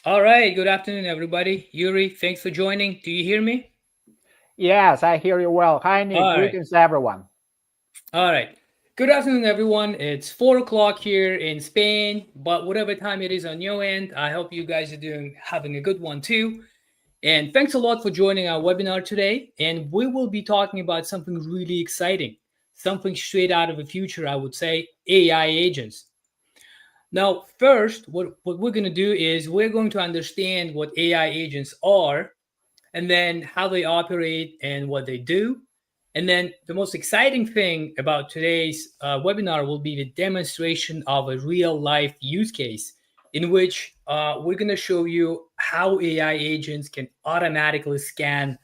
All right. Good afternoon, everybody. Yuri, thanks for joining. Do you hear me? Yes, I hear you well. Hi, Nick. All right. Greetings, everyone. All right. Good afternoon, everyone. It's 4 o'clock here in Spain, but whatever time it is on your end, I hope you guys are doing having a good one too. And thanks a lot for joining our webinar today. And we will be talking about something really exciting, something straight out of the future, I would say AI agents. Now, first, what we're going to do is we're going to understand what AI agents are and then how they operate and what they do. And then the most exciting thing about today's webinar will be the demonstration of a real life use case in which we're going to show you how AI agents can automatically scan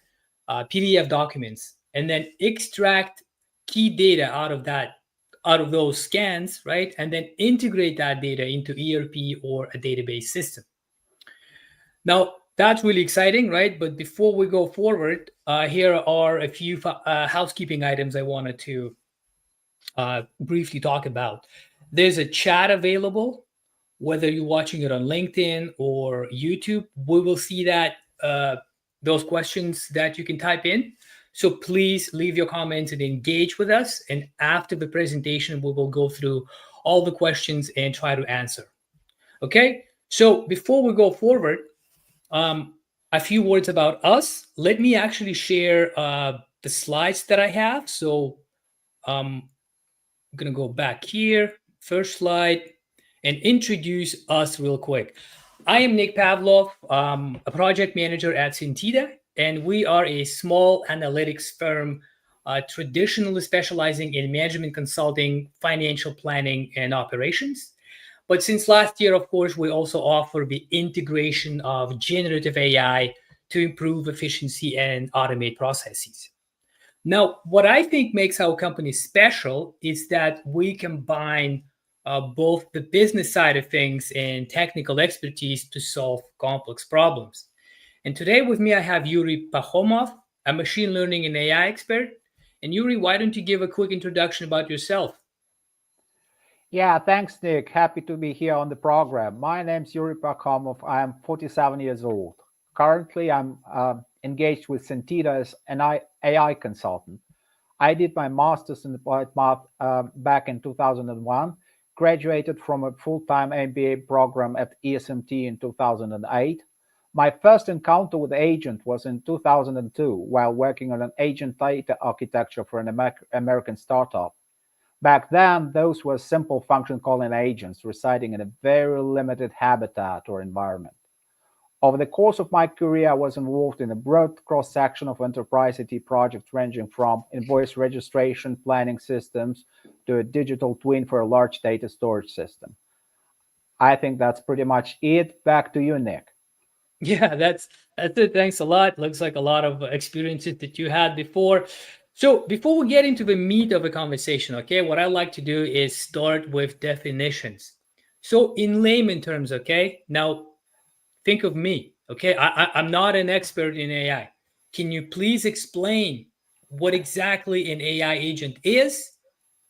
PDF documents and then extract key data out of those scans, right? And then integrate that data into ERP or a database system. Now, that's really exciting, right? But before we go forward, here are a few housekeeping items I wanted to briefly talk about. There's a chat available, whether you're watching it on LinkedIn or YouTube. We will see that those questions that you can type in. So please leave your comments and engage with us. And after the presentation, we will go through all the questions and try to answer. Okay. So before we go forward, um, a few words about us. Let me actually share the slides that I have. So I'm going to go back here, first slide, and introduce us real quick. I am Nick Pavlov, a project manager at Sintita, and we are a small analytics firm traditionally specializing in management consulting, financial planning, and operations. But since last year, of course, we also offer the integration of generative AI to improve efficiency and automate processes. Now, what I think makes our company special is that we combine both the business side of things and technical expertise to solve complex problems. And today with me, I have Yuri Pahomov, a machine learning and AI expert. And Yuri, why don't you give a quick introduction about yourself? Yeah, thanks, Nick. Happy to be here on the program. My name's Yuri Pakhomov. I am 47 years old. Currently, I'm engaged with Sentita as an AI consultant. I did my master's in applied math back in 2001, graduated from a full-time MBA program at ESMT in 2008. My first encounter with agent was in 2002 while working on an agent data architecture for an American startup. Back then, those were simple function calling agents residing in a very limited habitat or environment. Over the course of my career, I was involved in a broad cross section of enterprise IT projects ranging from invoice registration planning systems to a digital twin for a large data storage system. I think that's pretty much it. Back to you, Nick. Yeah, that's it. Thanks a lot. Looks like a lot of experiences that you had before. So before we get into the meat of a conversation, okay, what I like to do is start with definitions. So in layman terms, okay, now think of me, okay? I'm not an expert in AI. Can you please explain what exactly an AI agent is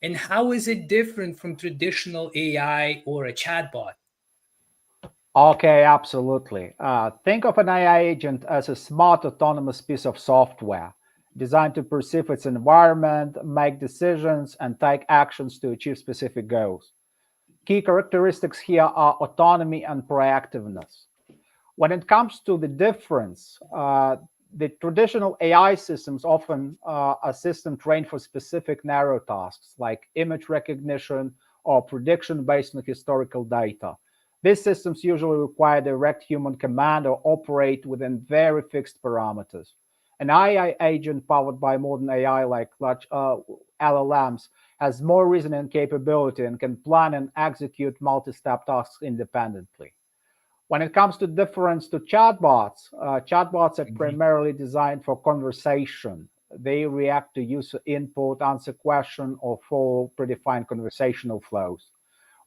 and how is it different from traditional AI or a chatbot? Okay, absolutely. Think of an AI agent as a smart autonomous piece of software designed to perceive its environment, make decisions, and take actions to achieve specific goals. Key characteristics here are autonomy and proactiveness. When it comes to the difference, the traditional AI systems often are a system trained for specific narrow tasks like image recognition or prediction based on historical data. These systems usually require direct human command or operate within very fixed parameters. An AI agent powered by modern AI like large LLMs has more reasoning capability and can plan and execute multi-step tasks independently. When it comes to difference to chatbots, chatbots are Mhm. primarily designed for conversation. They react to user input, answer question, or follow predefined conversational flows.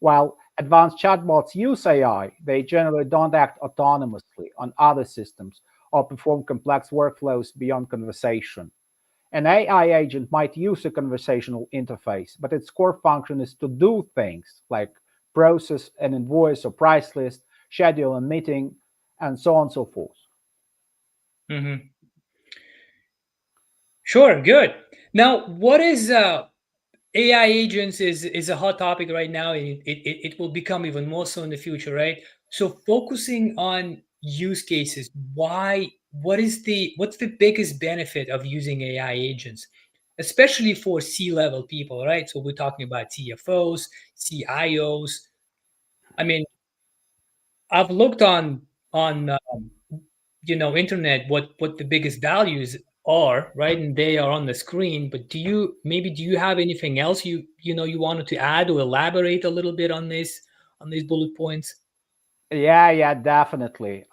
While advanced chatbots use AI, they generally don't act autonomously on other systems or perform complex workflows beyond conversation. An AI agent might use a conversational interface, but its core function is to do things like process an invoice or price list, schedule a meeting, and so on and so forth. Hmm. Sure, good. Now, what is AI agents is a hot topic right now, and it will become even more so in the future, right? So focusing on use cases, why what's the biggest benefit of using AI agents, especially for C-level people, right? So we're talking about CFOs, CIOs. I mean, I've looked on internet what the biggest values are, right, and they are on the screen. But do you have anything else you wanted to add or elaborate a little bit on this, on these bullet points? Yeah, definitely.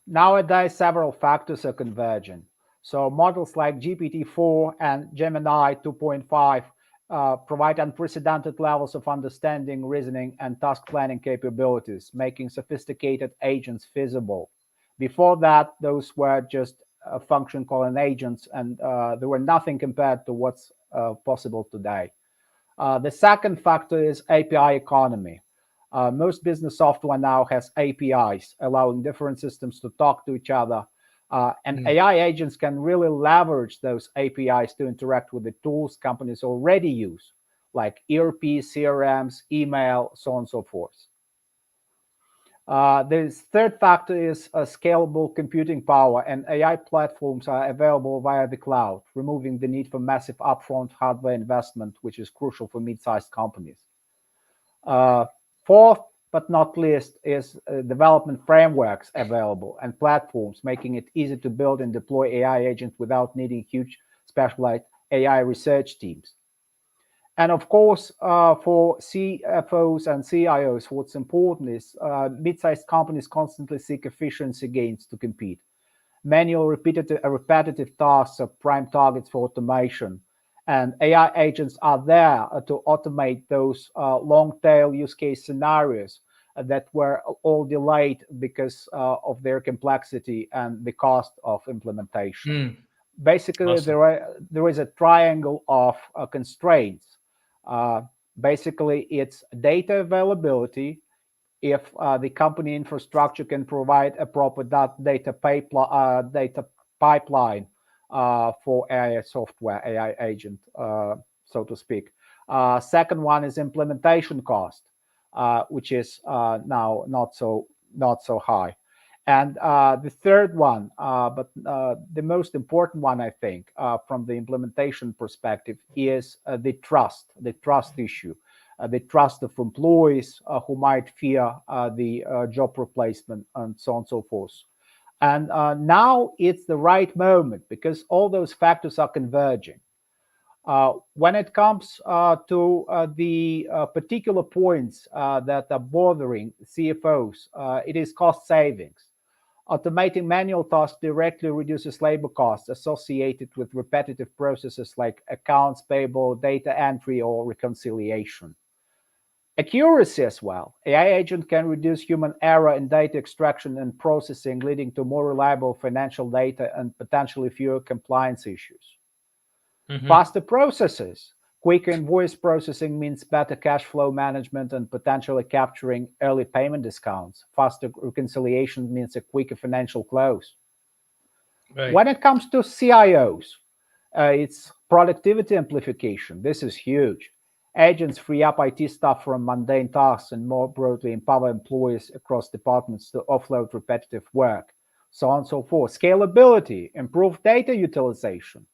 Nowadays, several factors are converging. So models like GPT-4 and Gemini 2.5 provide unprecedented levels of understanding, reasoning, and task planning capabilities, making sophisticated agents feasible. Before that, those were just function calling agents, and they were nothing compared to what's possible today. The second factor is API economy. Most business software now has APIs, allowing different systems to talk to each other. And Mm, AI agents can really leverage those APIs to interact with the tools companies already use, like ERP, CRMs, email, so on and so forth. The third factor is scalable computing power, and AI platforms are available via the cloud, removing the need for massive upfront hardware investment, which is crucial for mid-sized companies. Uh, Fourth, but not least, is development frameworks available and platforms, making it easy to build and deploy AI agents without needing huge specialized AI research teams. And of course, for CFOs and CIOs, what's important is mid-sized companies constantly seek efficiency gains to compete. Manual, repetitive tasks are prime targets for automation, and AI agents are there to automate those long-tail use case scenarios that were all delayed because of their complexity and the cost of implementation. mm, Basically, awesome. there is a triangle of constraints. Uh, Basically, it's data availability. If the company infrastructure can provide a proper data pipeline for AI software, AI agent, so to speak. Second one is implementation cost, which is now not so high. And the third one, but the most important one, I think, from the implementation perspective, is the trust issue, the trust of employees who might fear the job replacement, and so on and so forth. And now it's the right moment because all those factors are converging. When it comes to the particular points that are bothering CFOs, it is cost savings. Automating manual tasks directly reduces labor costs associated with repetitive processes like accounts payable, data entry, or reconciliation. Accuracy as well. AI agent can reduce human error in data extraction and processing, leading to more reliable financial data and potentially fewer compliance issues. Hmm. Faster processes. Quicker invoice processing means better cash flow management and potentially capturing early payment discounts. Faster reconciliation means a quicker financial close. Right. When it comes to CIOs, it's productivity amplification. This is huge. Agents free up IT staff from mundane tasks and more broadly empower employees across departments to offload repetitive work, so on and so forth. Scalability, improved data utilization.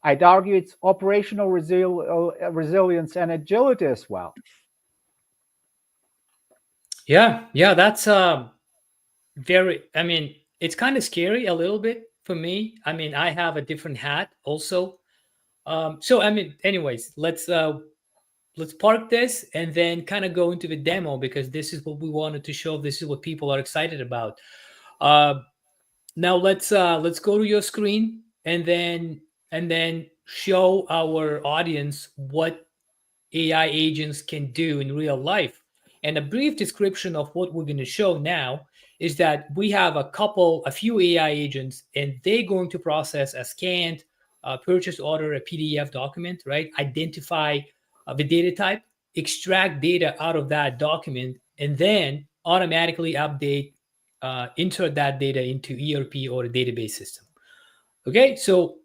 I'd argue it's operational resilience and agility as well. Yeah, that's very, I mean, it's kind of scary a little bit for me. I mean, I have a different hat also. So I mean, anyways, let's park this and then kind of go into the demo, because this is what we wanted to show. This is what people are excited about. uh Now let's go to your screen and then show our audience what AI agents can do in real life. And a brief description of what we're going to show now is that we have a few AI agents, and they're going to process a scanned purchase order, a PDF document, right? Identify the data type, extract data out of that document, and then automatically update insert that data into ERP or a database system. Okay, so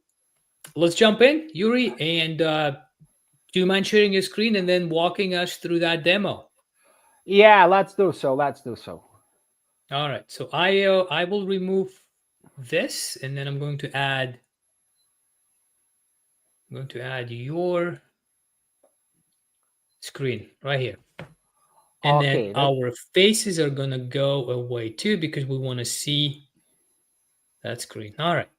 let's jump in, Yuri, and do you mind sharing your screen and then walking us through that demo? Yeah, let's do so. Let's do so. All right, so I will remove this, and then I'm going to add your screen right here. And then Okay, our faces are going to go away too because we want to see that screen. All right.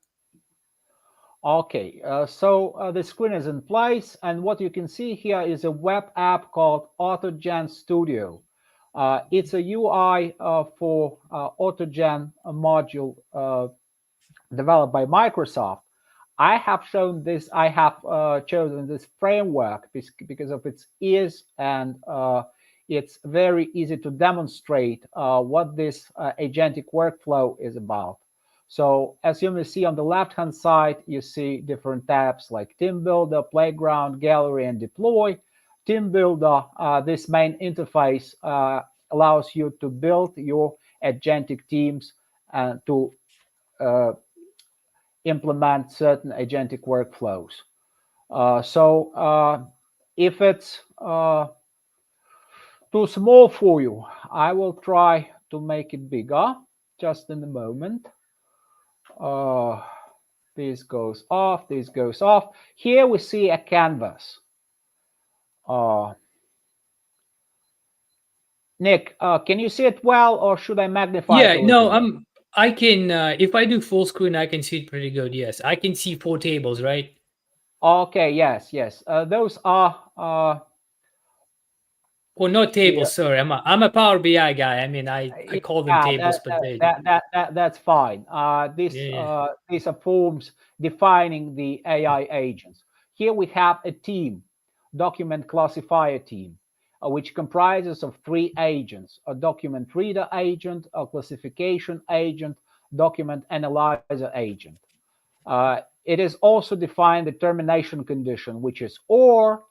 okay. So the screen is in place, and what you can see here is a web app called AutoGen Studio. It's a UI for AutoGen module developed by Microsoft. I have shown this. I have chosen this framework because of its ease, and it's very easy to demonstrate what this agentic workflow is about. So as you may see on the left-hand side, you see different tabs like Team Builder, Playground, Gallery, and Deploy. Team Builder, this main interface allows you to build your agentic teams and to uh, implement certain agentic workflows. So if it's too small for you, I will try to make it bigger. Just in a moment. Uh, this goes off, this goes off. Here we see a canvas. Uh, Nick, can you see it well, or should I magnify it Yeah, a little no, bit? I can if I do full screen, I can see it pretty good. Yes, I can see four tables, right? Okay, yes, yes. Those are Or not the tables, sorry. I'm a Power BI guy. I mean, I call them yeah, tables, but they that's fine. yeah. These are forms defining the AI agents. Here we have a team, document classifier team, which comprises of three agents: a document reader agent, a classification agent, document analyzer agent. It is also defined the termination condition, which is or.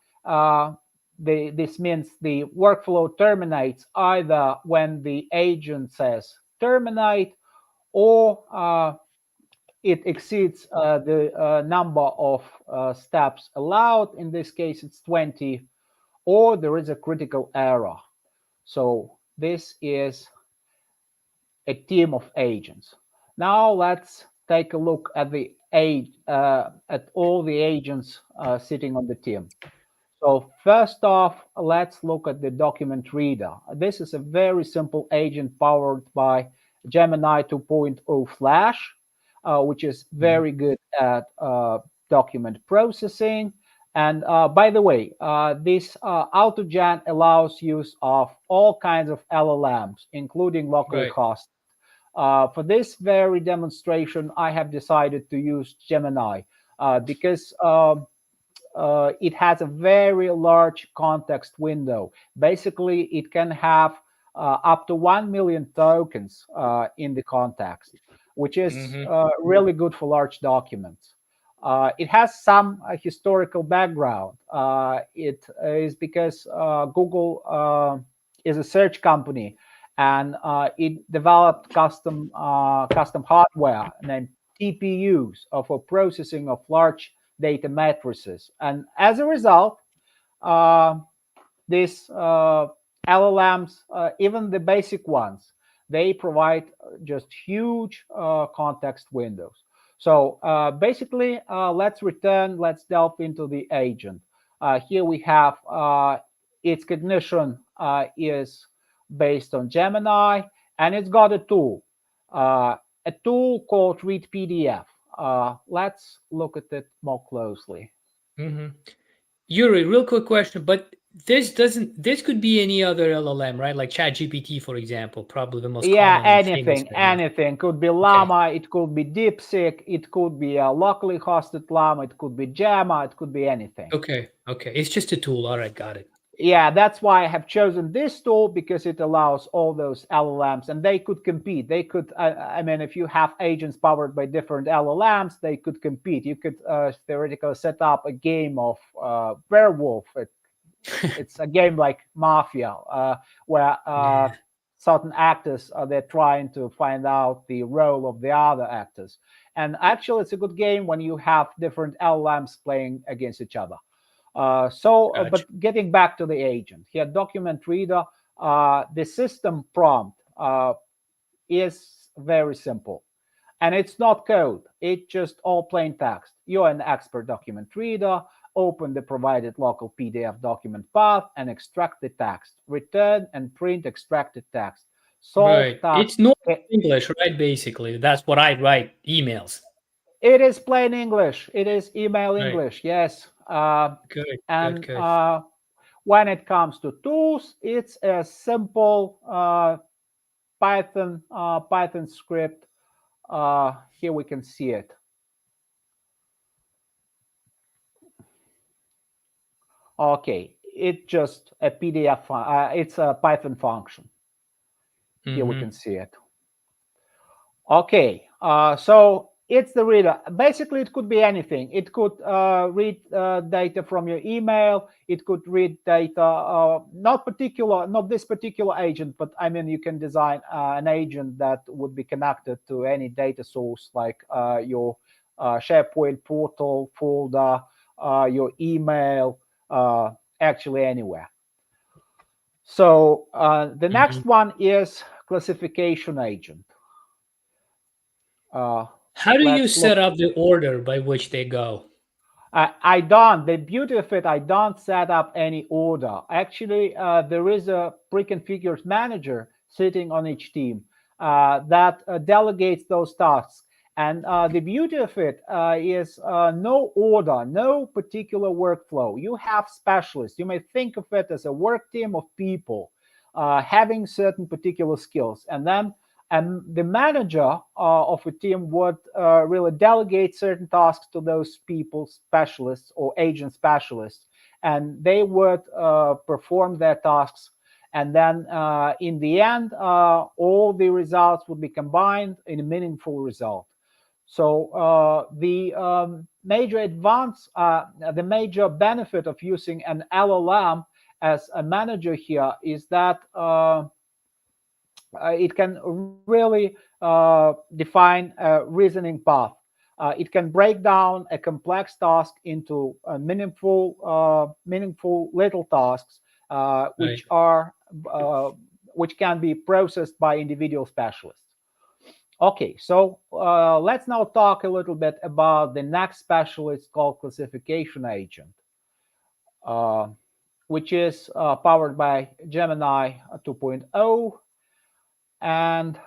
This means the workflow terminates either when the agent says terminate, or it exceeds the number of steps allowed. In this case, it's 20, or there is a critical error. So this is a team of agents. Now let's take a look at at all the agents sitting on the team. So first off, let's look at the document reader. This is a very simple agent powered by Gemini 2.0 Flash, which is Mhm. very good at document processing. And by the way, this AutoGen allows use of all kinds of LLMs, including locally Right. hosted. For this very demonstration, I have decided to use Gemini because it has a very large context window. Basically, it can have up to 1 million tokens in the context, which is Mm-hmm. really good for large documents. It has some historical background. It is because Google is a search company, and it developed custom hardware named TPUs for processing of large data matrices. And as a result, uh, these LLMs, even the basic ones, they provide just huge context windows. So basically, let's delve into the agent. Here we have its cognition is based on Gemini, and it's got a tool called Read PDF. Let's look at it more closely. Mm-hmm. Yuri, real quick question, but this could be any other LLM, right? Like ChatGPT, for example, probably the most Yeah, common and famous anything, right now. anything. Could be Okay. Llama, it could be DeepSeek, it could be a locally hosted Llama, it could be Gemma, it could be anything. Okay. Okay. It's just a tool. All right, got it. Yeah, that's why I have chosen this tool, because it allows all those LLMs, and they could compete. They could, I mean, if you have agents powered by different LLMs, they could compete. You could theoretically set up a game of werewolf. It's a game like Mafia, where Yeah. certain actors, they're trying to find out the role of the other actors. And actually, it's a good game when you have different LLMs playing against each other. Gotcha. But getting back to the agent here, document reader, the system prompt is very simple. And it's not code, it's just all plain text. You're an expert document reader. Open the provided local PDF document path and extract the text. Return and print extracted text. Solve Right. task. It's not English, right? Basically, that's what I write emails. It is plain English. It is email Right. English, yes. Good. Good. And Good. when it comes to tools, it's a simple Python script. Here we can see it. Okay, it's just a PDF. It's a Python function. Here we Mm-hmm. can see it. Okay, so it's the reader. Basically, it could be anything. It could read data from your email. It could read data, not this particular agent, but I mean, you can design an agent that would be connected to any data source, like your SharePoint portal folder, your email, actually anywhere. So the Mm-hmm. next one is classification agent. Uh, How do you let's set look. up the order by which they go? I don't. The beauty of it, I don't set up any order. Actually, there is a pre-configured manager sitting on each team that delegates those tasks. And the beauty of it is no order, no particular workflow. You have specialists. You may think of it as a work team of people having certain particular skills. And the manager of a team would really delegate certain tasks to those people, specialists or agent specialists, and they would perform their tasks. And then in the end, all the results would be combined in a meaningful result. So the major benefit of using an LLM as a manager here is that it can really define a reasoning path. It can break down a complex task into meaningful little tasks, Right. uh, which can be processed by individual specialists. Okay, so let's now talk a little bit about the next specialist called classification agent, uh, which is powered by Gemini 2.0, and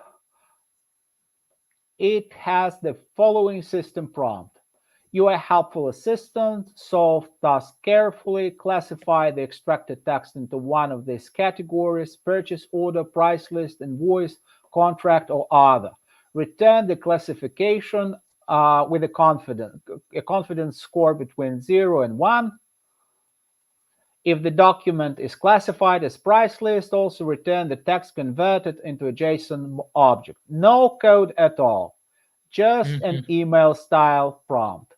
it has the following system prompt. You are a helpful assistant, solve tasks carefully, classify the extracted text into one of these categories: purchase order, price list, invoice, contract, or other. Return the classification with a confidence score between 0 and 1. If the document is classified as price list, also return the text converted into a JSON object. No code at all, just an Mm-hmm. email style prompt.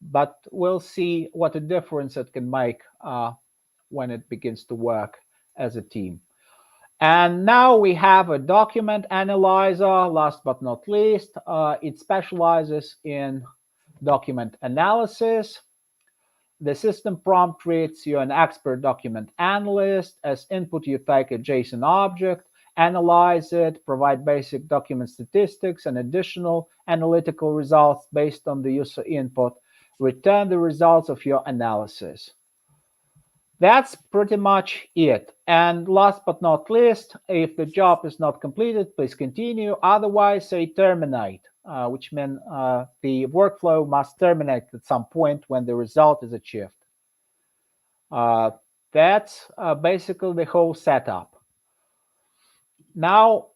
But we'll see what a difference it can make when it begins to work as a team. And now we have a document analyzer. Last but not least, it specializes in document analysis. The system prompt reads: you're an expert document analyst. As input, you take a JSON object, analyze it, provide basic document statistics and additional analytical results based on the user input. Return the results of your analysis. That's pretty much it. And last but not least, if the job is not completed, please continue. Otherwise, say terminate, which means the workflow must terminate at some point when the result is achieved. Uh, that's basically the whole setup. Now,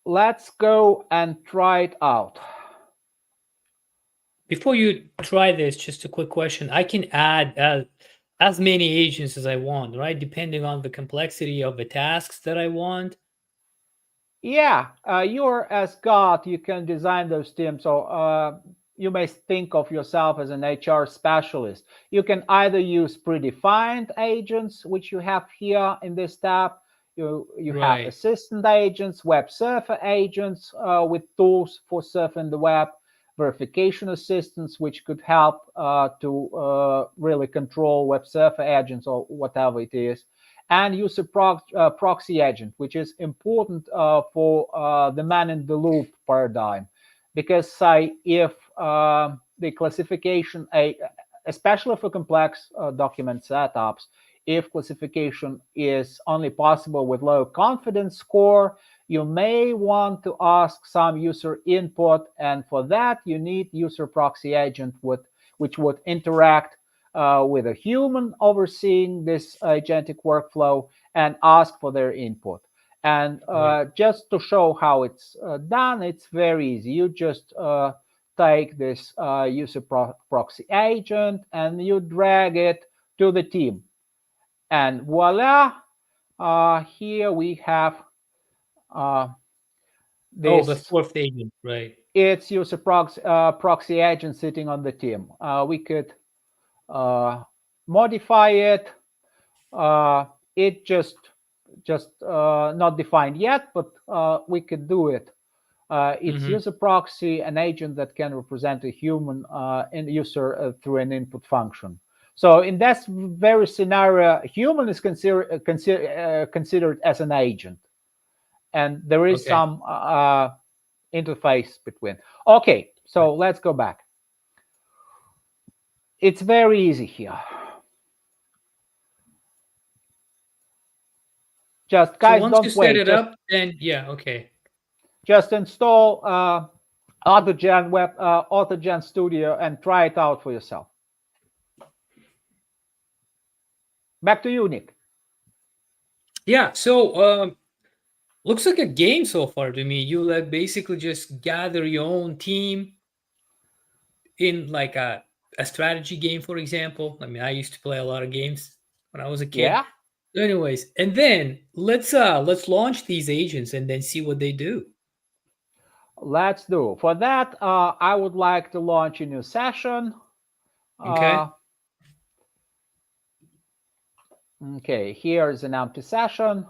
let's go and try it out. Before you try this, just a quick question. I can add as many agents as I want, right? Depending on the complexity of the tasks that I want. Yeah, you're as God, you can design those teams. So you may think of yourself as an HR specialist. You can either use predefined agents, which you have here in this tab. You have Right. assistant agents, web surfer agents with tools for surfing the web, verification assistants, which could help to really control web surfer agents or whatever it is, and user proxy agent, which is important for the man in the loop paradigm, because say if the classification, especially for complex document setups, if classification is only possible with low confidence score, you may want to ask some user input, and for that you need user proxy agent which would interact with a human overseeing this agentic workflow and ask for their input. And Right. just to show how it's done, it's very easy. You just take this user proxy agent and you drag it to the team. And voila, here we have uh, Oh, the this. fourth agent. Right. It's user proxy agent sitting on the team. We could modify it. It just not defined yet, but we could do it. It's Mm-hmm. user proxy, an agent that can represent a human user through an input function. So in that very scenario, human is considered as an agent, and there is Okay. some interface between. Okay, so let's go back. It's very easy here. Just So guys, once you don't set wait. it up, then yeah, okay. Just install AutoGen Studio and try it out for yourself. Back to you, Nick. Yeah. So looks like a game so far to me. You like basically just gather your own team in like a strategy game, for example. I mean, I used to play a lot of games when I was a kid. Yeah, Anyways, and then let's launch these agents and then see what they do. let's do. For that, I would like to launch a new session. Okay. Uh, okay, here is an empty session.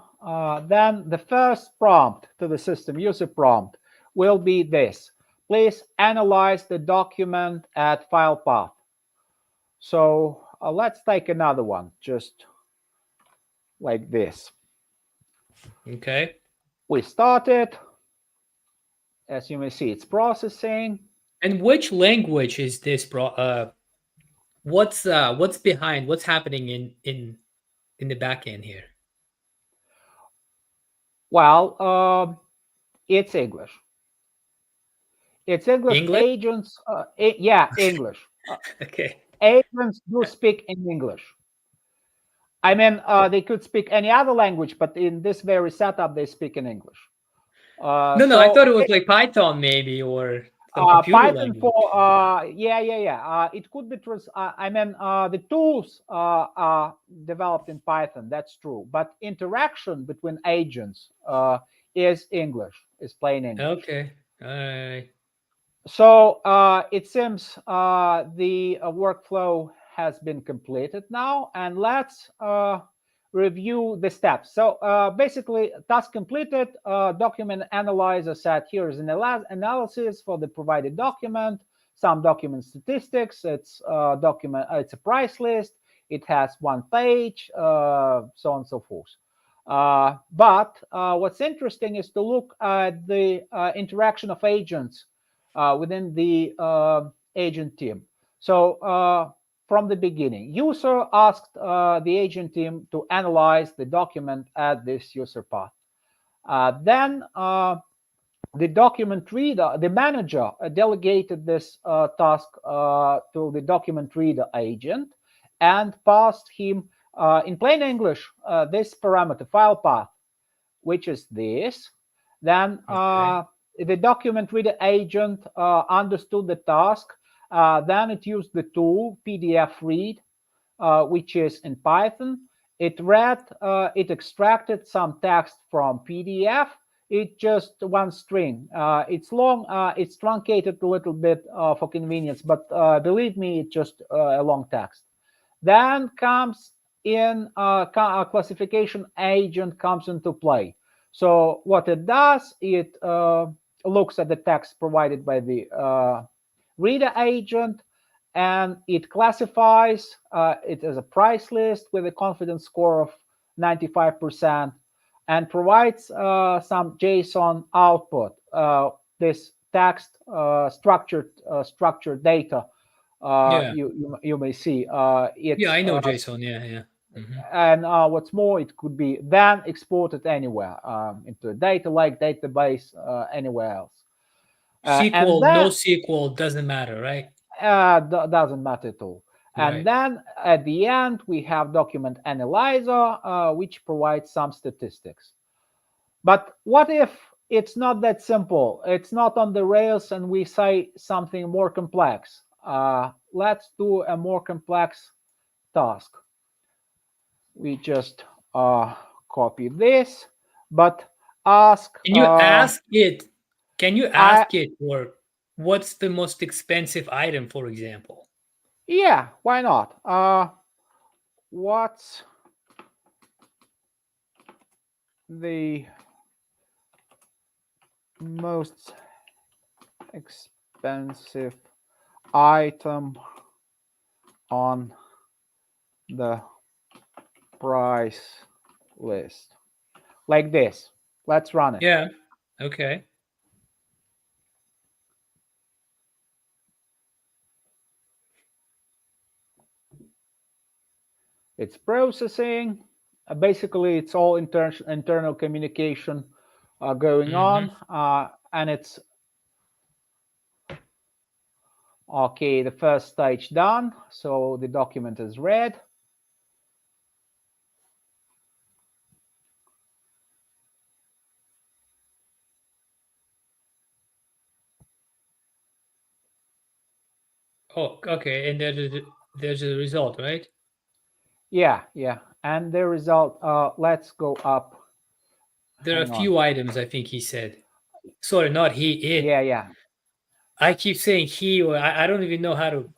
Then the first prompt to the system user prompt will be this. Please analyze the document at file path. So let's take another one, just like this. Okay. We started. As you may see, it's processing. And which language is this what's behind what's happening in the back end here? Well, it's English. It's English. English? Agents, yeah, English. Okay. Agents do speak in English. I mean, they could speak any other language, but in this very setup, they speak in English. No, I So thought it was like Python maybe or some computer Python language. for yeah. It could be I mean, the tools are developed in Python. That's true, but interaction between agents is English, is plain English. Okay. All right. So it seems the workflow has been completed now, and let's review the steps. So basically, task completed, document analyzer said here is an analysis for the provided document, some document statistics, it's it's a price list, it has one page, so on and so forth. But what's interesting is to look at the interaction of agents within the agent team. So from the beginning, user asked the agent team to analyze the document at this user path. Then the document reader, the manager, delegated this task to the document reader agent and passed him, in plain English, this parameter file path, which is this. Then Okay. the document reader agent understood the task. Then it used the tool PDF read, which is in Python. It read, it extracted some text from PDF. It's just one string. It's long, it's truncated a little bit for convenience, but believe me, it's just a long text. Then comes in a classification agent comes into play. So what it does, it looks at the text provided by the reader agent, and it classifies it as a price list with a confidence score of 95%, and provides some JSON output. This text structured data Yeah. you may see. Yeah, It's I know JSON. Yeah, yeah. and what's more, it could be then exported anywhere into a data lake, database, anywhere else. And SQL, no then SQL doesn't matter, right? doesn't matter at all. And Right. then at the end, we have document analyzer, which provides some statistics. But what if it's not that simple? It's not on the rails, and we say something more complex. Let's do a more complex task. We just copy this, but ask. Can you ask it? Can you I ask it or what's the most expensive item, for example? Yeah, why not? What's the most expensive item on the price list? Like this. Let's run it. Yeah. Okay. It's processing. Basically, it's all internal communication going Mm-hmm. on, and it's okay. The first stage done, so the document is read. Oh, okay. And there's a result, right? Yeah, and the result. Let's go up. There are a Hang on. few items, I think he said. Sorry, not he, it. Yeah. I keep saying he, or I don't even know how to,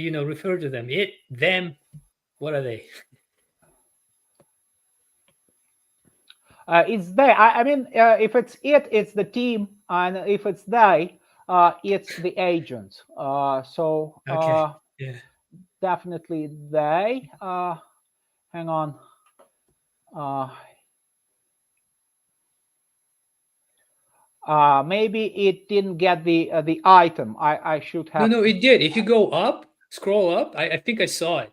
refer to them. It, them. What are they? It's they. I mean, if it's it, it's the team, and if it's they, it's the agent. So Okay. Yeah. definitely they. Hang on. Uh, Maybe it didn't get the item. I should No, have. no, it did. If you go up, scroll up, I think I saw it.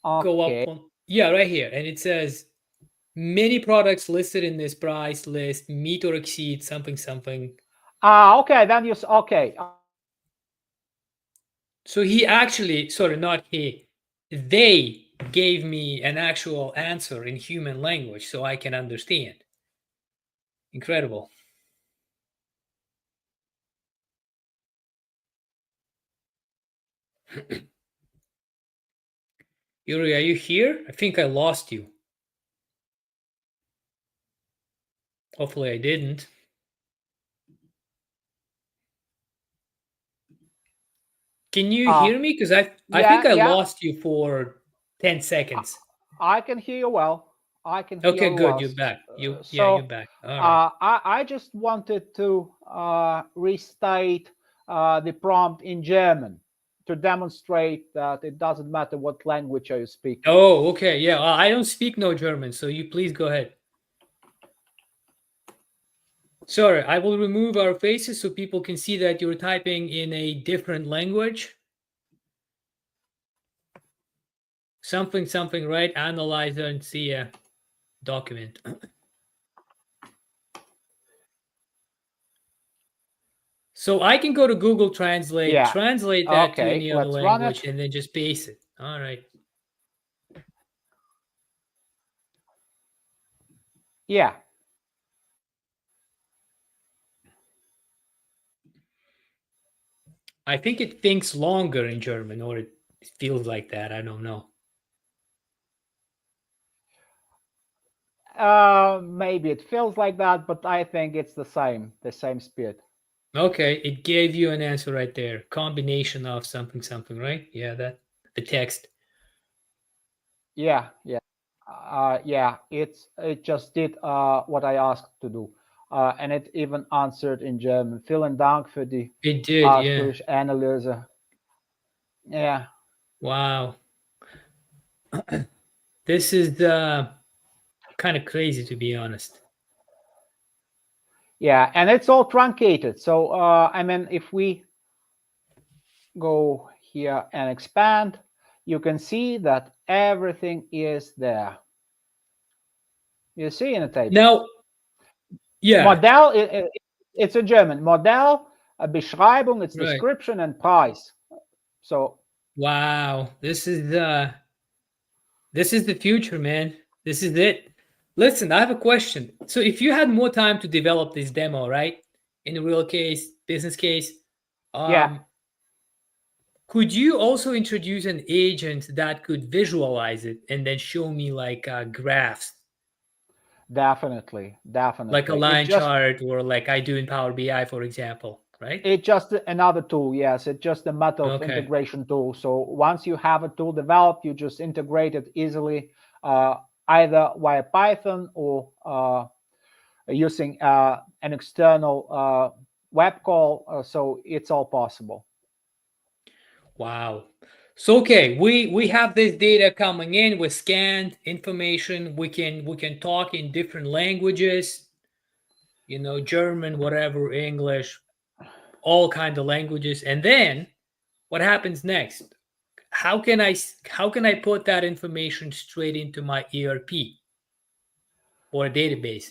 Go up Okay. one. Yeah, right here. And it says many products listed in this price list meet or exceed something, something. Okay. Then you. Okay. So he actually, sorry, not he, they gave me an actual answer in human language so I can understand. Incredible. Yuri, are you here? I think I lost you. Hopefully I didn't. Can you Uh, hear me? Because I think yeah, I yeah. lost you for 10 seconds. I can hear you well. I can hear Okay, you good. well. You're back. You're So back. All right. I just wanted to restate the prompt in German to demonstrate that it doesn't matter what language are you speaking. Oh, okay. Yeah, I don't speak no German, so you please go ahead. Sorry, I will remove our faces so people can see that you're typing in a different language. Something, something, right? Analyzer and see a document. So I can go to Google Translate, Yeah. translate that to Okay, any other let's run language, it. and then just paste it. All right. Yeah. I think it thinks longer in German, or it feels like that. I don't know. Maybe it feels like that, but I think it's the same speed. Okay, it gave you an answer right there. Combination of something, something, right? Yeah, that the text. Yeah. It just did what I asked to do, and it even answered in German. Vielen Dank für die It did, yeah. Ausdrucksanalyse. Yeah, Wow. This is kind of crazy, to be honest. yeah, and it's all truncated. So I mean, if we go here and expand, you can see that everything is there. You see in the table. Now, yeah, Modell, it's a German. Modell, a Beschreibung, it's right. description and price. So Wow. This is the future, man. This is it. Listen, I have a question. So if you had more time to develop this demo, right? In a real case, business case, yeah, um, could you also introduce an agent that could visualize it and then show me like graphs, definitely, like a definitely. line chart, or like I do in Power BI, for example, right? It's just another tool. Yes, it's just a matter of Okay. integration tool. So once you have a tool developed, you just integrate it easily, uh, either via Python or using an external web call. So it's all possible. Wow. So okay, we have this data coming in. We scanned information. We can talk in different languages. German, whatever, English, all kind of languages. And then what happens next? How can I put that information straight into my ERP or a database?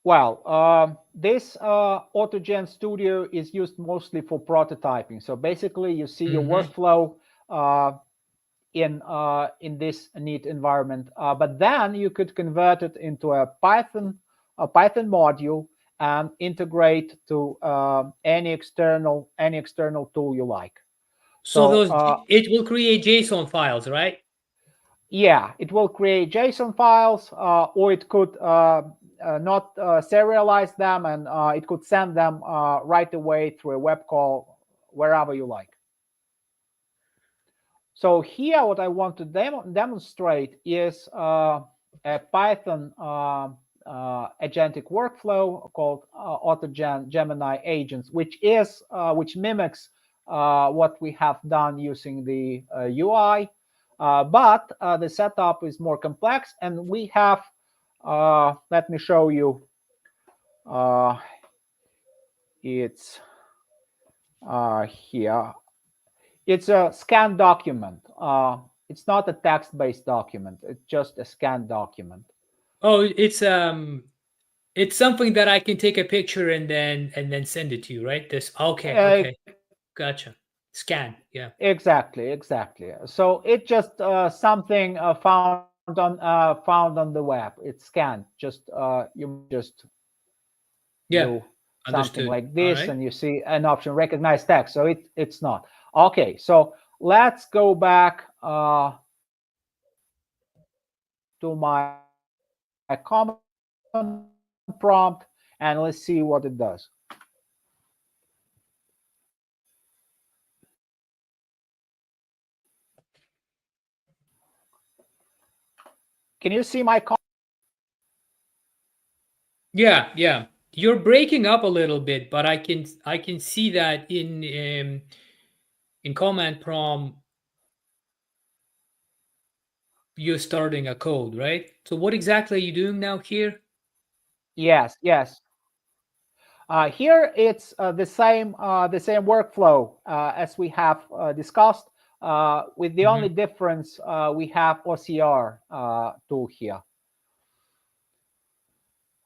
Well, this AutoGen Studio is used mostly for prototyping. So basically, you see your Mm-hmm. workflow in this neat environment. But then you could convert it into a Python module and integrate to any external tool you like. So So it will create JSON files, right? yeah, it will create JSON files, or it could not serialize them, and it could send them right away through a web call wherever you like. So here, what I want to demonstrate is a Python agentic workflow called AutoGen Gemini Agents, which mimics what we have done using the UI, but the setup is more complex, and we have. Let me show you. Uh, it's here. It's a scanned document. It's not a text-based document. It's just a scanned document. Oh, it's something that I can take a picture and then send it to you, right? This okay, Uh, okay. Gotcha. Scan, yeah. exactly. So it's just something found on the web. It's scanned. Just you might just Yeah. do something Understood. like All this, right. and you see an option recognize text. So it's not. Okay. So let's go back to my command prompt and let's see what it does. Can you see my Yeah, yeah. You're breaking up a little bit, but I can see that in command prompt you're starting a code, right? So what exactly are you doing now here? Yes. Here it's the same workflow as we have discussed. With the only Hmm. difference, we have OCR tool here.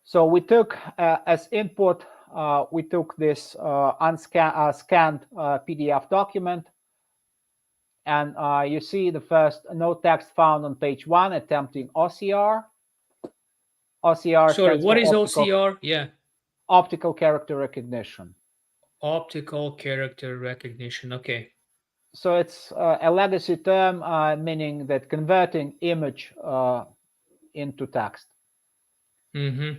So we took as input, we took this scanned PDF document, and you see the first no text found on page 1 attempting OCR. OCR Sorry, stands what for is OCR? Yeah. optical character recognition. Optical character recognition. Okay. So it's a legacy term, meaning that converting image into text. Mm-hmm.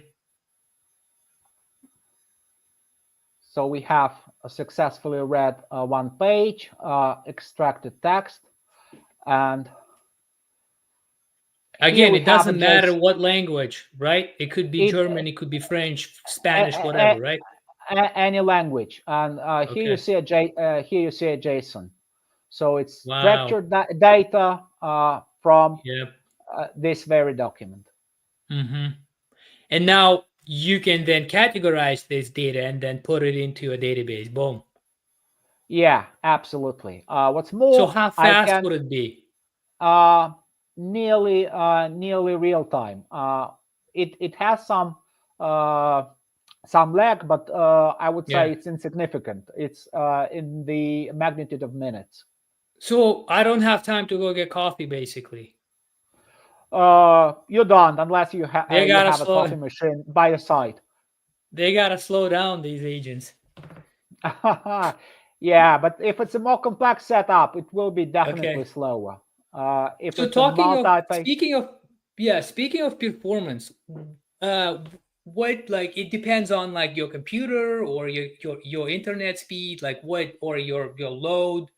So we have successfully read one page, extracted text, and Here Again, we it have a doesn't matter JSON. what language, right? It could be It German, it could be French, a, Spanish, a, whatever, right? any language, and here you Okay. see here you see a JSON. So it's Wow. structured data from Yep. this very document. Mm-hmm. And now you can then categorize this data and then put it into a database. Boom. Yeah, absolutely. What's So more, how I fast can would it be? nearly real time. It has some lag, but I would say Yeah. it's insignificant. It's in the magnitude of minutes. So I don't have time to go get coffee, basically. You don't unless They you gotta have a slow. coffee machine by your side. They gotta slow down these agents. Yeah, but if it's a more complex setup, it will be definitely Okay. slower. If So it's a talking of multi-page, speaking of yeah, speaking of performance, uh, what like it depends on like your computer or your internet speed, like what or your load.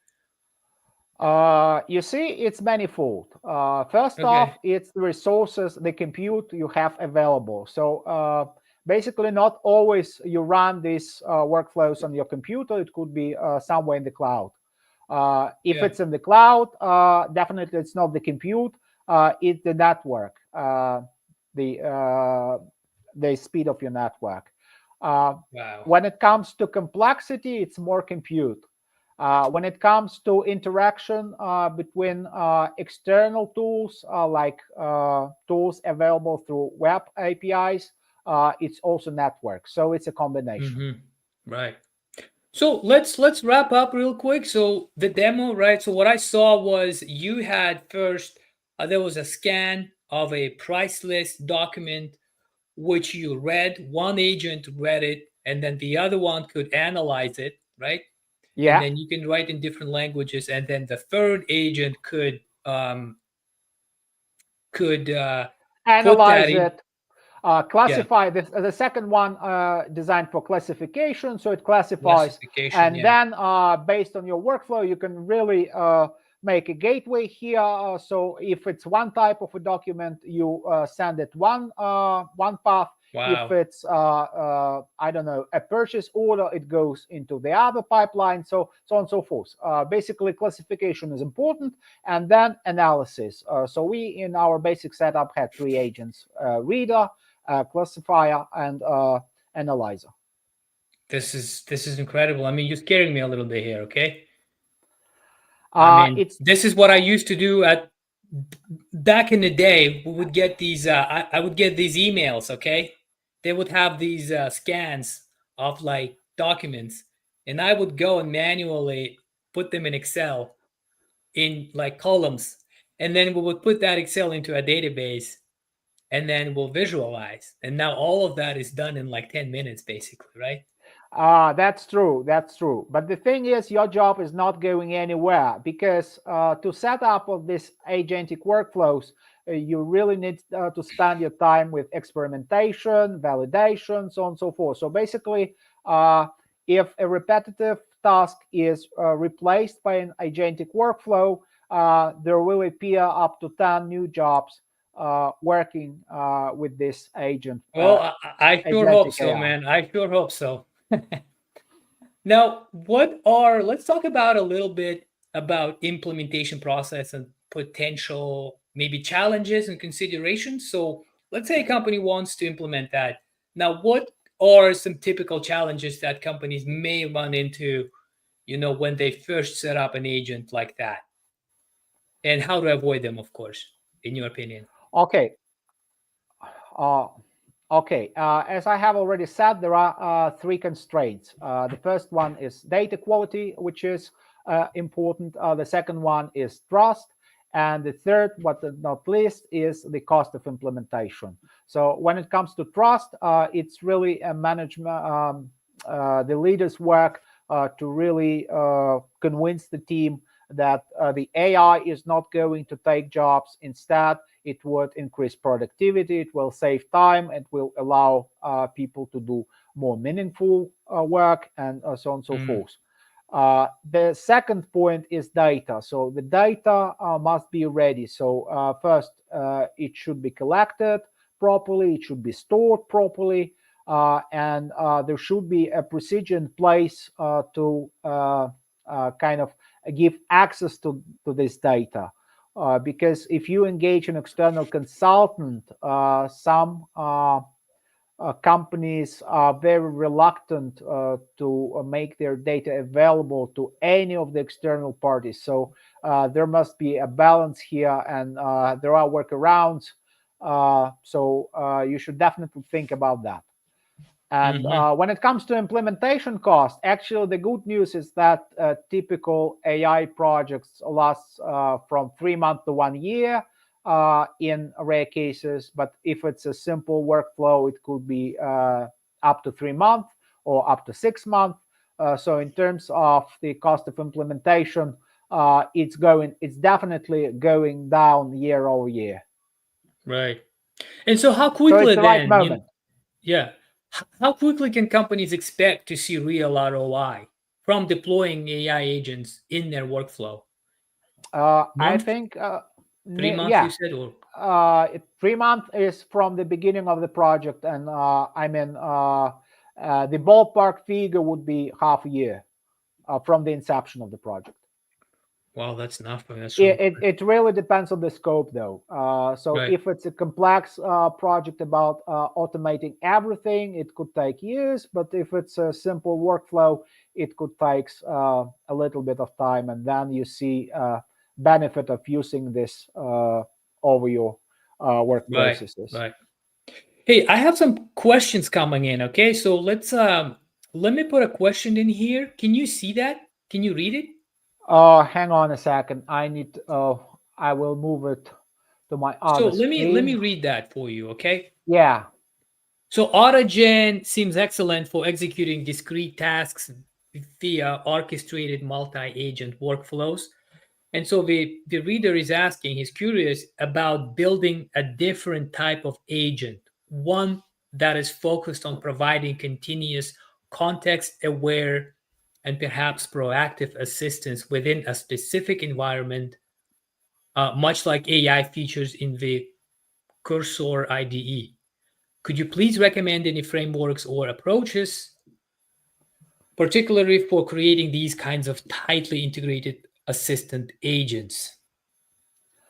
you see, it's manifold. First off, Okay. it's the resources, the compute you have available. So basically, not always you run these workflows on your computer. It could be somewhere in the cloud. If Yeah. it's in the cloud, definitely it's not the compute. It's the network, the uh, the speed of your network. Uh, Wow. when it comes to complexity, it's more compute. When it comes to interaction between external tools like tools available through web APIs, it's also network. So it's a combination. Mm-hmm. Right. So let's wrap up real quick. So the demo, right? So what I saw was you had first there was a scan of a price list document which you read. One agent read it, and then the other one could analyze it, right? And Yeah, then you can write in different languages, and then the third agent could put that analyze in. it, Yeah, classify the second one designed for classification, so it classifies, classification. and Yeah. then based on your workflow you can really make a gateway here. So if it's one type of a document, you send it one path. If Wow. it's I don't know, a purchase order, it goes into the other pipeline, so on and so forth. Basically classification is important, and then analysis. So we in our basic setup had three agents: reader, classifier, and analyzer. This is incredible. I mean, you're scaring me a little bit here. Okay. I mean, It's this is what I used to do at back in the day. We would get these. I would get these emails. Okay, they would have these scans of like documents, and I would go and manually put them in Excel in like columns, and then we would put that Excel into a database, and then we'll visualize. And now all of that is done in like 10 minutes, basically, right? That's true. That's true. But the thing is, your job is not going anywhere because to set up all these agentic workflows, you really need to spend your time with experimentation, validation, so on and so forth. So basically, uh, if a repetitive task is replaced by an agentic workflow, there will appear up to 10 new jobs working with this Well, I sure hope agentic so, AI. man. I sure hope so. Now, let's talk about a little bit about implementation process and potential maybe challenges and considerations. So let's say a company wants to implement that. Now, what are some typical challenges that companies may run into, when they first set up an agent like that? And how to avoid them, of course, in your opinion? Okay, Uh, okay, as I have already said, there are three constraints. The first one is data quality, which is important. The second one is trust. And the third, but not least, is the cost of implementation. So when it comes to trust, it's really a management, the leaders' work to really convince the team that the AI is not going to take jobs. Instead, it would increase productivity, it will save time, it will allow people to do more meaningful work, and so on and so Mm, forth. The second point is data. So the data must be ready. So first, it should be collected properly, it should be stored properly, and there should be a procedure in place to kind of give access to this data. Because if you engage an external consultant, some companies are very reluctant to make their data available to any of the external parties. So there must be a balance here, and there are workarounds. So you should definitely think about that. And Hmm. when it comes to implementation cost, actually, the good news is that typical AI projects last from 3 months to 1 year in rare cases. But if it's a simple workflow, it could be up to 3 months or up to 6 months. So in terms of the cost of implementation, it's definitely going down year over year. Right. And so, how So it's quickly the right then, moment. yeah, how quickly can companies expect to see real ROI from deploying AI agents in their workflow? I Month, think, 3 months, you yeah, said, or 3 months is from the beginning of the project, and I mean, the ballpark figure would be half a year from the inception of the project. wow, that's nothing. That's It, really it, good. it really depends on the scope, though. So Right. if it's a complex project about automating everything, it could take years. But if it's a simple workflow, it could take a little bit of time, and then you see benefit of using this over your work Right. processes. Right. Hey, I have some questions coming in. Okay, so let me put a question in here. Can you see that? Can you read it? Hang on a second. I will move it to my So other let screen. me read that for you. Okay. Yeah. So AutoGen seems excellent for executing discrete tasks via orchestrated multi-agent workflows. And so the reader is asking, he's curious about building a different type of agent, one that is focused on providing continuous context aware and perhaps proactive assistance within a specific environment, much like AI features in the Cursor IDE. Could you please recommend any frameworks or approaches, particularly for creating these kinds of tightly integrated assistant agents?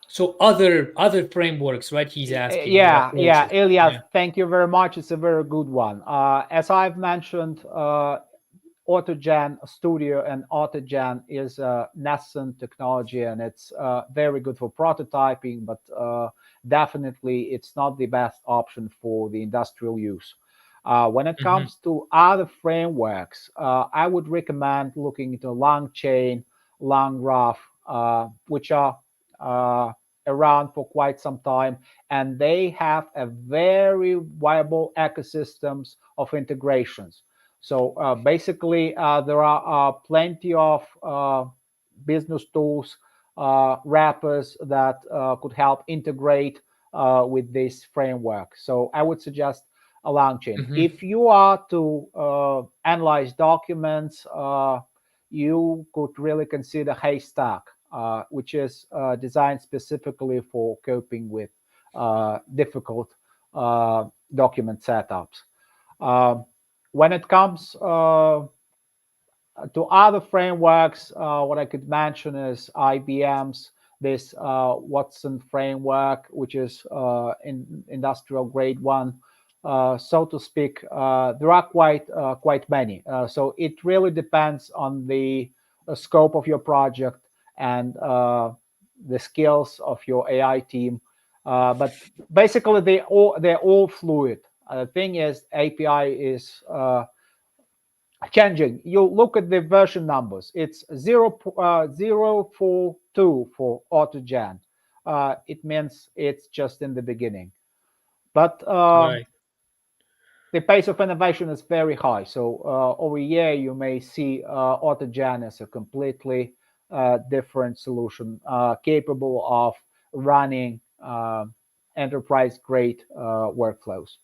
So other frameworks, right? He's asking, or Yeah, approaches. Elias, Yeah. thank you very much. It's a very good one. As I've mentioned, AutoGen Studio and AutoGen is a nascent technology, and it's very good for prototyping, but definitely it's not the best option for the industrial use. When it Hmm. comes to other frameworks, I would recommend looking into LangChain, LangGraph, which are uh, around for quite some time, and they have a very viable ecosystems of integrations. So basically, there are plenty of business tools, wrappers that could help integrate with this framework. So I would suggest a LangChain. Hmm. If you are to analyze documents, you could really consider Haystack, which is designed specifically for coping with difficult document setups. Um, when it comes to other frameworks, what I could mention is IBM's this Watson framework, which is in industrial grade one, so to speak. There are quite many. So it really depends on the scope of your project and the skills of your AI team. But basically, they're all fluid. The thing is, API is changing. You look at the version numbers. It's 0.042 for AutoGen. It means it's just in the beginning. But Right. the pace of innovation is very high. So over a year, you may see AutoGen as a completely different solution, capable of running enterprise-grade workflows.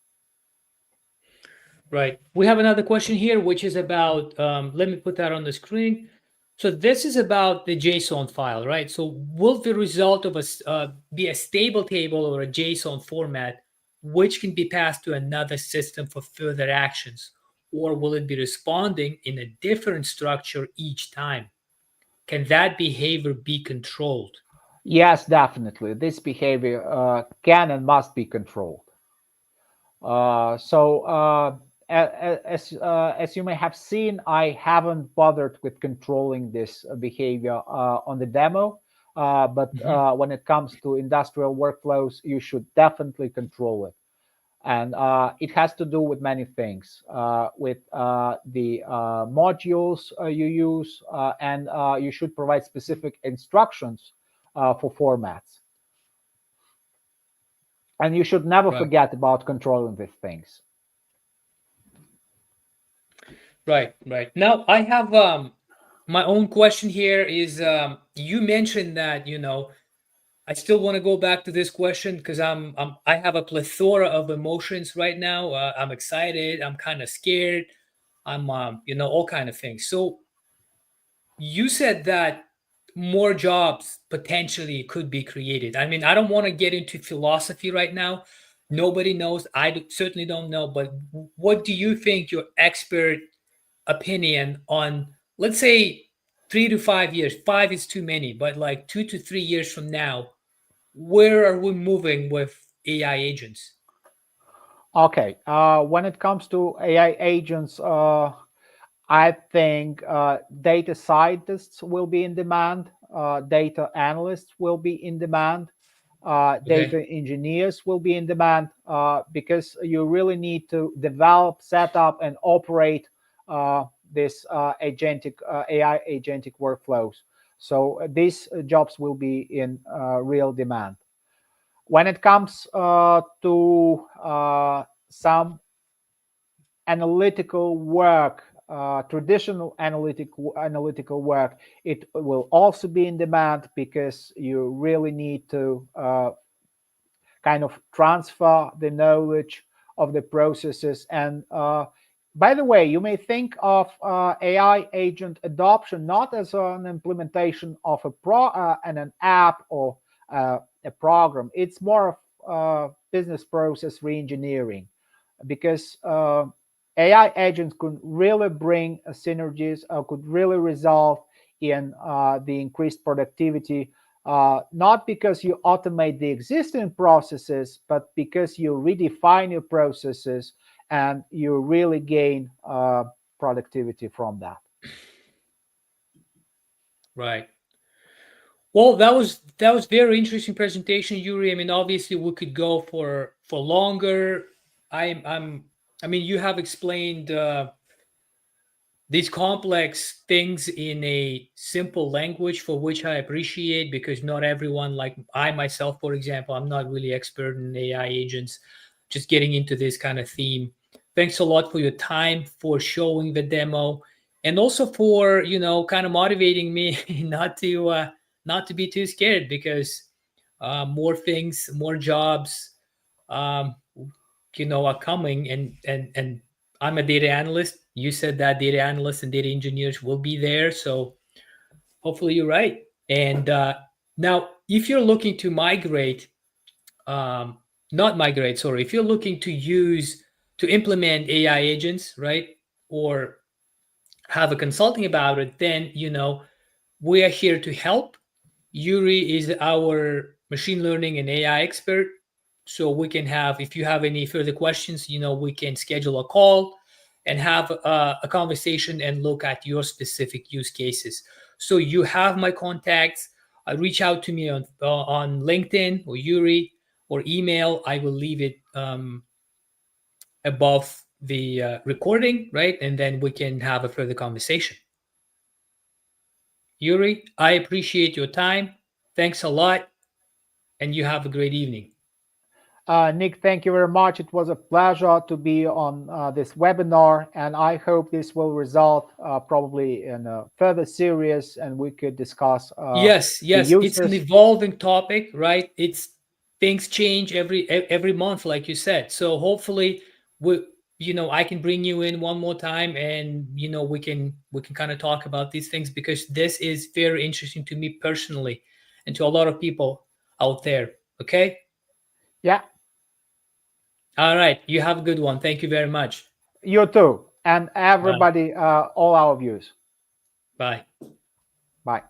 Right. We have another question here, which is about. Let me put that on the screen. So this is about the JSON file, right? So will the result of be a stable table or a JSON format, which can be passed to another system for further actions, or will it be responding in a different structure each time? Can that behavior be controlled? Yes, definitely. This behavior can and must be controlled. As you may have seen, I haven't bothered with controlling this behavior on the demo. But Mhm. when it comes to industrial workflows, you should definitely control it. And it has to do with many things, with the modules you use, and you should provide specific instructions for formats. And you should never Right, forget about controlling these things. right. Now I have my own question here is you mentioned that, I still want to go back to this question because I have a plethora of emotions right now. I'm excited. I'm kind of scared. I'm all kind of things. So you said that more jobs potentially could be created. I mean, I don't want to get into philosophy right now. Nobody knows. Certainly don't know. But what do you think your expert opinion on, let's say, 3 to 5 years? Five is too many, but like 2 to 3 years from now, where are we moving with AI agents? Okay, when it comes to AI agents, I think data scientists will be in demand, data analysts will be in demand, Okay. data engineers will be in demand because you really need to develop, set up, and operate this AI agentic workflows. So these jobs will be in real demand. When it comes to some analytical work, traditional analytical work, it will also be in demand because you really need to kind of transfer the knowledge of the processes. And by the way, you may think of AI agent adoption not as an implementation of an app or a program. It's more of business process reengineering because AI agents could really bring synergies, could really result in the increased productivity, not because you automate the existing processes, but because you redefine your processes and you really gain productivity from that. Right. Well, that was very interesting presentation, Yuri. I mean, obviously we could go for longer. I'm I mean, you have explained these complex things in a simple language, for which I appreciate, because not everyone, like I myself, for example, I'm not really expert in AI agents, just getting into this kind of theme. Thanks a lot for your time, for showing the demo, and also for kind of motivating me not to be too scared, because more things, more jobs, um, are coming, and I'm a data analyst. You said that data analysts and data engineers will be there, so hopefully you're right. And now, if you're looking to migrate, um, not migrate, sorry, if you're looking to implement AI agents, right, or have a consulting about it, then we are here to help. Yuri is our machine learning and AI expert. So we can have, if you have any further questions, we can schedule a call and have a conversation and look at your specific use cases. So you have my contacts. Reach out to me on LinkedIn or Yuri, or email. I will leave it above the recording, right? And then we can have a further conversation. Yuri, I appreciate your time. Thanks a lot, and you have a great evening. Nick, thank you very much. It was a pleasure to be on this webinar, and I hope this will result probably in a further series and we could discuss Yes, the yes, it's an uses. evolving topic, right? It's things change every month, like you said. So hopefully, we I can bring you in one more time, and we can kind of talk about these things, because this is very interesting to me personally and to a lot of people out there. Okay. Yeah, All right, you have a good one. Thank you very much. you too. And Bye. everybody, all our views. Bye. Bye.